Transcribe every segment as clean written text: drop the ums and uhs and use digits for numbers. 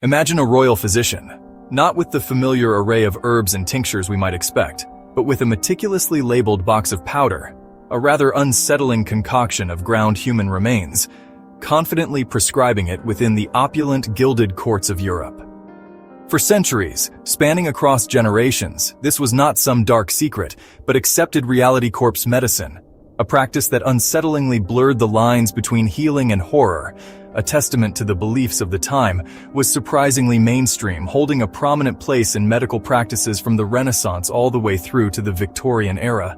Imagine a royal physician, not with the familiar array of herbs and tinctures we might expect, but with a meticulously labeled box of powder, a rather unsettling concoction of ground human remains, confidently prescribing it within the opulent gilded courts of Europe. For centuries, spanning across generations, this was not some dark secret, but accepted reality corpse medicine, a practice that unsettlingly blurred the lines between healing and horror, a testament to the beliefs of the time, was surprisingly mainstream, holding a prominent place in medical practices from the Renaissance all the way through to the Victorian era.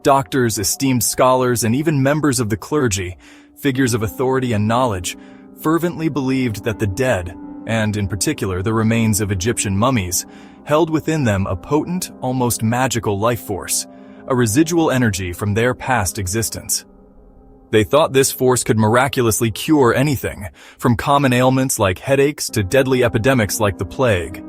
Doctors, esteemed scholars, and even members of the clergy, figures of authority and knowledge, fervently believed that the dead, and in particular the remains of Egyptian mummies, held within them a potent, almost magical life force, a residual energy from their past existence. They thought this force could miraculously cure anything, from common ailments like headaches to deadly epidemics like the plague.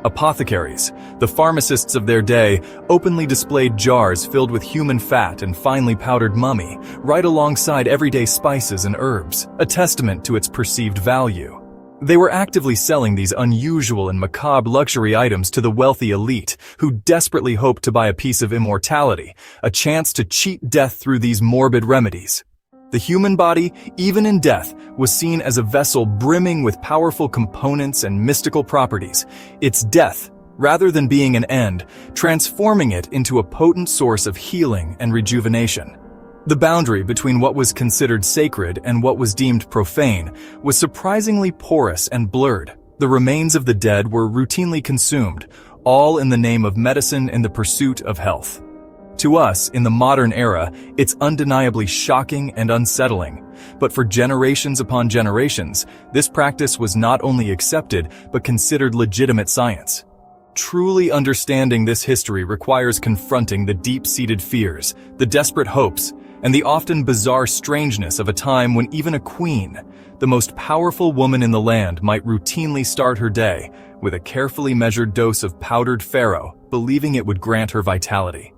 Apothecaries, the pharmacists of their day, openly displayed jars filled with human fat and finely powdered mummy, right alongside everyday spices and herbs, a testament to its perceived value. They were actively selling these unusual and macabre luxury items to the wealthy elite, who desperately hoped to buy a piece of immortality, a chance to cheat death through these morbid remedies. The human body, even in death, was seen as a vessel brimming with powerful components and mystical properties. Its death, rather than being an end, transforming it into a potent source of healing and rejuvenation. The boundary between what was considered sacred and what was deemed profane was surprisingly porous and blurred. The remains of the dead were routinely consumed, all in the name of medicine and the pursuit of health. To us, in the modern era, it's undeniably shocking and unsettling, but for generations upon generations, this practice was not only accepted but considered legitimate science. Truly understanding this history requires confronting the deep-seated fears, the desperate hopes, and the often bizarre strangeness of a time when even a queen, the most powerful woman in the land, might routinely start her day with a carefully measured dose of powdered farro, believing it would grant her vitality.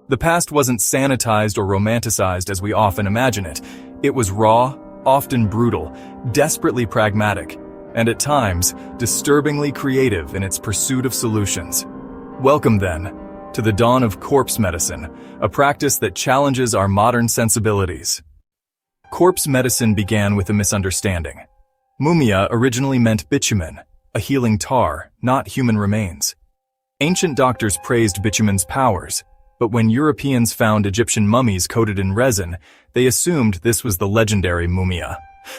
The past wasn't sanitized or romanticized as we often imagine it. It was raw, often brutal, desperately pragmatic, and at times, disturbingly creative in its pursuit of solutions. Welcome, then, to the dawn of corpse medicine, a practice that challenges our modern sensibilities. Corpse medicine began with a misunderstanding. Mumia originally meant bitumen, a healing tar, not human remains. Ancient doctors praised bitumen's powers, but when Europeans found Egyptian mummies coated in resin, they assumed this was the legendary mumia.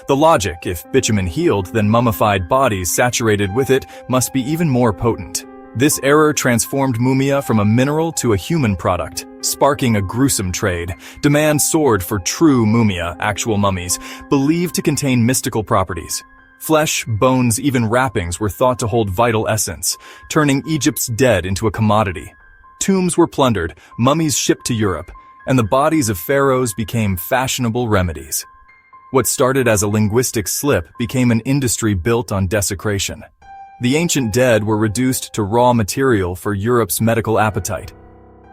The logic, if bitumen healed, then mummified bodies saturated with it must be even more potent. This error transformed mumia from a mineral to a human product, sparking a gruesome trade. Demand soared for true mumia, actual mummies, believed to contain mystical properties. Flesh, bones, even wrappings were thought to hold vital essence, turning Egypt's dead into a commodity. Tombs were plundered, mummies shipped to Europe, and the bodies of pharaohs became fashionable remedies. What started as a linguistic slip became an industry built on desecration. The ancient dead were reduced to raw material for Europe's medical appetite.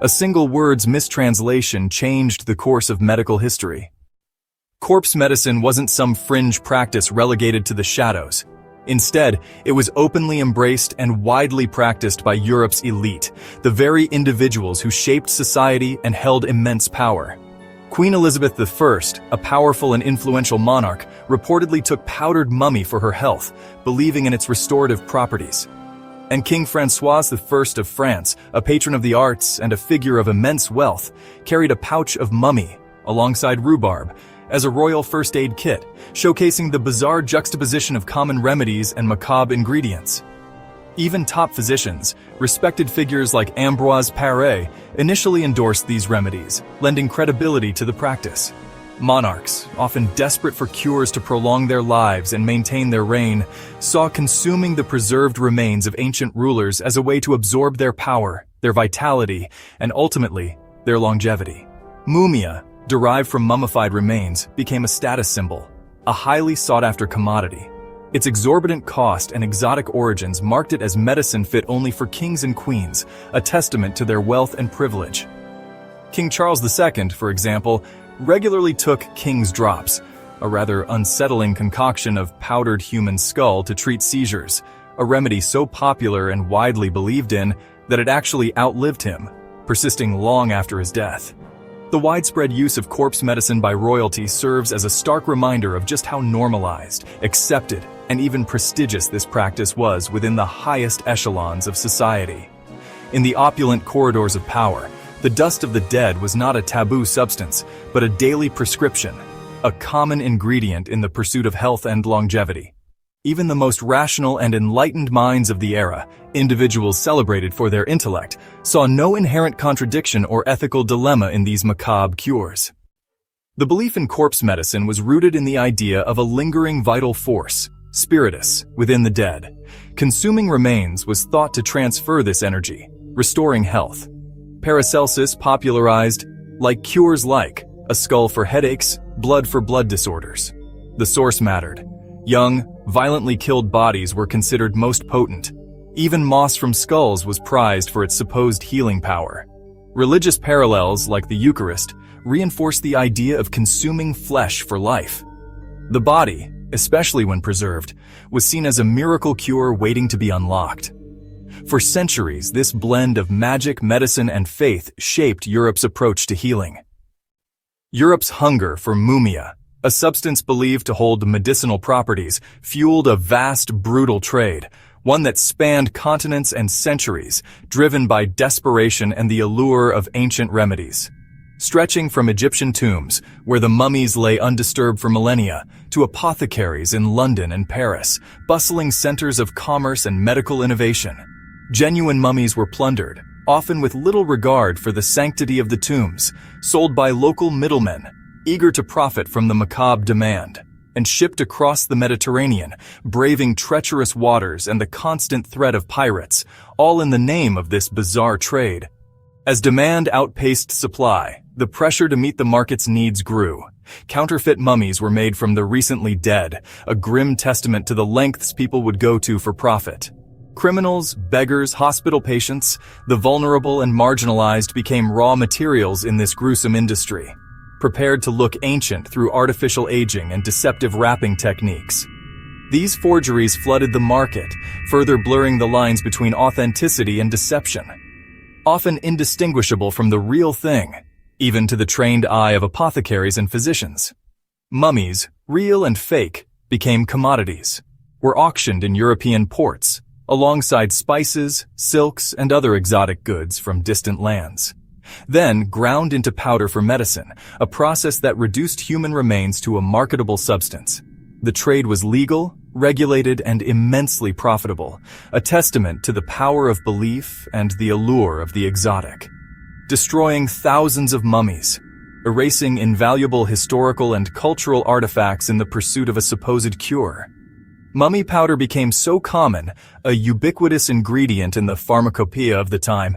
A single word's mistranslation changed the course of medical history. Corpse medicine wasn't some fringe practice relegated to the shadows. Instead, it was openly embraced and widely practiced by Europe's elite, the very individuals who shaped society and held immense power. Queen Elizabeth I, a powerful and influential monarch, reportedly took powdered mummy for her health, believing in its restorative properties. And King François I of France, a patron of the arts and a figure of immense wealth, carried a pouch of mummy, alongside rhubarb, as a royal first aid kit, showcasing the bizarre juxtaposition of common remedies and macabre ingredients. Even top physicians, respected figures like Ambroise Paré, initially endorsed these remedies, lending credibility to the practice. Monarchs, often desperate for cures to prolong their lives and maintain their reign, saw consuming the preserved remains of ancient rulers as a way to absorb their power, their vitality, and ultimately, their longevity. Mumia, derived from mummified remains, became a status symbol, a highly sought-after commodity. Its exorbitant cost and exotic origins marked it as medicine fit only for kings and queens, a testament to their wealth and privilege. King Charles II, for example, regularly took king's drops, a rather unsettling concoction of powdered human skull to treat seizures, a remedy so popular and widely believed in that it actually outlived him, persisting long after his death. The widespread use of corpse medicine by royalty serves as a stark reminder of just how normalized, accepted, and even prestigious this practice was within the highest echelons of society. In the opulent corridors of power, the dust of the dead was not a taboo substance, but a daily prescription, a common ingredient in the pursuit of health and longevity. Even the most rational and enlightened minds of the era, individuals celebrated for their intellect, saw no inherent contradiction or ethical dilemma in these macabre cures. The belief in corpse medicine was rooted in the idea of a lingering vital force, spiritus, within the dead. Consuming remains was thought to transfer this energy, restoring health. Paracelsus popularized, like cures like, a skull for headaches, blood for blood disorders. The source mattered. Young, violently killed bodies were considered most potent. Even moss from skulls was prized for its supposed healing power. Religious parallels, like the Eucharist, reinforced the idea of consuming flesh for life. The body, especially when preserved, was seen as a miracle cure waiting to be unlocked. For centuries, this blend of magic, medicine, and faith shaped Europe's approach to healing. Europe's hunger for mumia, a substance believed to hold medicinal properties, fueled a vast, brutal trade, one that spanned continents and centuries, driven by desperation and the allure of ancient remedies. Stretching from Egyptian tombs, where the mummies lay undisturbed for millennia, to apothecaries in London and Paris, bustling centers of commerce and medical innovation. Genuine mummies were plundered, often with little regard for the sanctity of the tombs, sold by local middlemen, eager to profit from the macabre demand, and shipped across the Mediterranean, braving treacherous waters and the constant threat of pirates, all in the name of this bizarre trade. As demand outpaced supply, the pressure to meet the market's needs grew. Counterfeit mummies were made from the recently dead, a grim testament to the lengths people would go to for profit. Criminals, beggars, hospital patients, the vulnerable and marginalized became raw materials in this gruesome industry, prepared to look ancient through artificial aging and deceptive wrapping techniques. These forgeries flooded the market, further blurring the lines between authenticity and deception. Often indistinguishable from the real thing, even to the trained eye of apothecaries and physicians. Mummies, real and fake, became commodities, were auctioned in European ports, alongside spices, silks, and other exotic goods from distant lands. Then ground into powder for medicine, a process that reduced human remains to a marketable substance. The trade was legal, regulated, and immensely profitable, a testament to the power of belief and the allure of the exotic. Destroying thousands of mummies, erasing invaluable historical and cultural artifacts in the pursuit of a supposed cure. Mummy powder became so common, a ubiquitous ingredient in the pharmacopoeia of the time.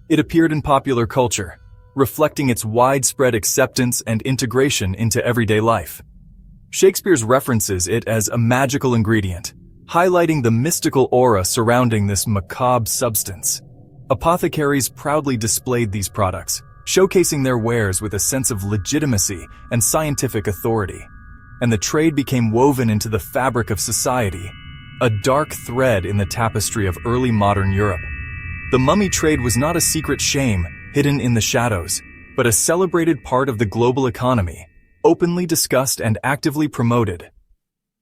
It appeared in popular culture, reflecting its widespread acceptance and integration into everyday life. Shakespeare references it as a magical ingredient, highlighting the mystical aura surrounding this macabre substance. Apothecaries proudly displayed these products, showcasing their wares with a sense of legitimacy and scientific authority. And the trade became woven into the fabric of society, a dark thread in the tapestry of early modern Europe. The mummy trade was not a secret shame hidden in the shadows, but a celebrated part of the global economy, openly discussed and actively promoted.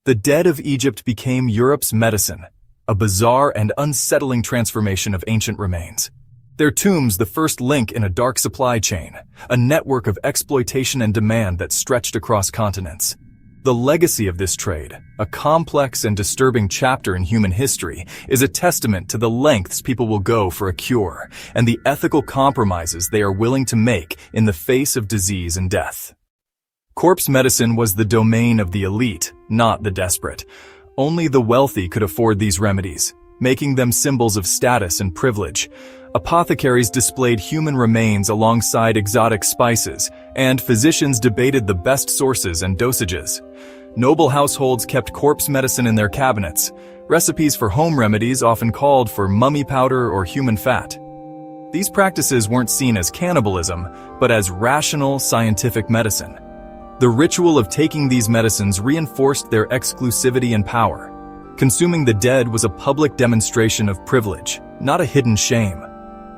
The dead of Egypt became Europe's medicine, a bizarre and unsettling transformation of ancient remains. Their tombs the first link in a dark supply chain, a network of exploitation and demand that stretched across continents. The legacy of this trade, a complex and disturbing chapter in human history, is a testament to the lengths people will go for a cure and the ethical compromises they are willing to make in the face of disease and death. Corpse medicine was the domain of the elite, not the desperate. Only the wealthy could afford these remedies, making them symbols of status and privilege. Apothecaries displayed human remains alongside exotic spices, and physicians debated the best sources and dosages. Noble households kept corpse medicine in their cabinets. Recipes for home remedies often called for mummy powder or human fat. These practices weren't seen as cannibalism, but as rational scientific medicine. The ritual of taking these medicines reinforced their exclusivity and power. Consuming the dead was a public demonstration of privilege, not a hidden shame.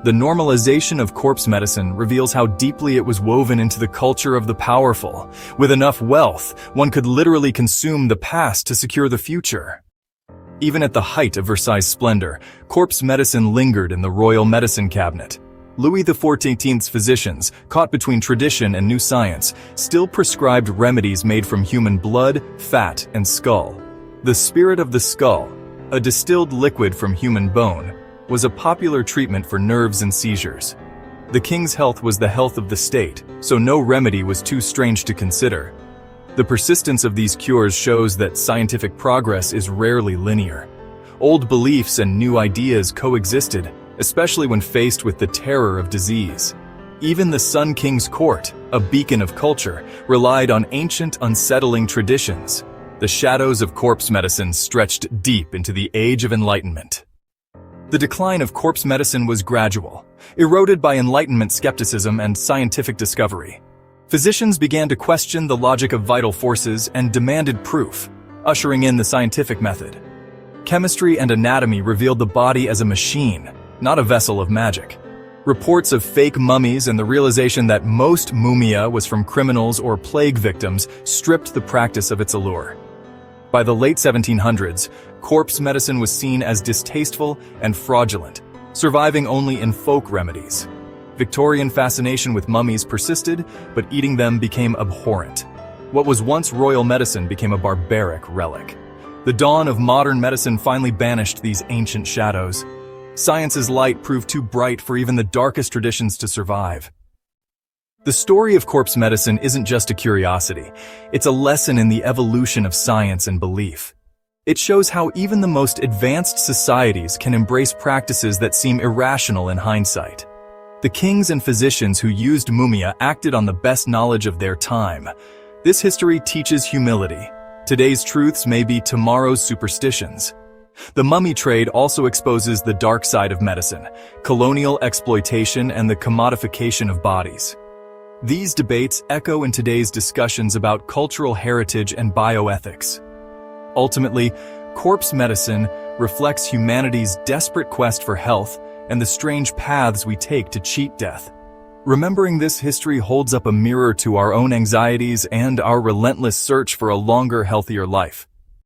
The normalization of corpse medicine reveals how deeply it was woven into the culture of the powerful. With enough wealth, one could literally consume the past to secure the future. Even at the height of Versailles' splendor, corpse medicine lingered in the royal medicine cabinet. Louis XIV's physicians, caught between tradition and new science, still prescribed remedies made from human blood, fat, and skull. The spirit of the skull, a distilled liquid from human bone, was a popular treatment for nerves and seizures. The king's health was the health of the state, so no remedy was too strange to consider. The persistence of these cures shows that scientific progress is rarely linear. Old beliefs and new ideas coexisted, especially when faced with the terror of disease. Even the Sun King's court, a beacon of culture, relied on ancient, unsettling traditions. The shadows of corpse medicine stretched deep into the Age of Enlightenment. The decline of corpse medicine was gradual, eroded by Enlightenment skepticism and scientific discovery. Physicians began to question the logic of vital forces and demanded proof, ushering in the scientific method. Chemistry and anatomy revealed the body as a machine, not a vessel of magic. Reports of fake mummies and the realization that most mumia was from criminals or plague victims stripped the practice of its allure. By the late 1700s, corpse medicine was seen as distasteful and fraudulent, surviving only in folk remedies. Victorian fascination with mummies persisted, but eating them became abhorrent. What was once royal medicine became a barbaric relic. The dawn of modern medicine finally banished these ancient shadows. Science's light proved too bright for even the darkest traditions to survive. The story of corpse medicine isn't just a curiosity, it's a lesson in the evolution of science and belief. It shows how even the most advanced societies can embrace practices that seem irrational in hindsight. The kings and physicians who used mumia acted on the best knowledge of their time. This history teaches humility. Today's truths may be tomorrow's superstitions. The mummy trade also exposes the dark side of medicine, colonial exploitation and the commodification of bodies. These debates echo in today's discussions about cultural heritage and bioethics. Ultimately, corpse medicine reflects humanity's desperate quest for health and the strange paths we take to cheat death. Remembering this history holds up a mirror to our own anxieties and our relentless search for a longer, healthier life.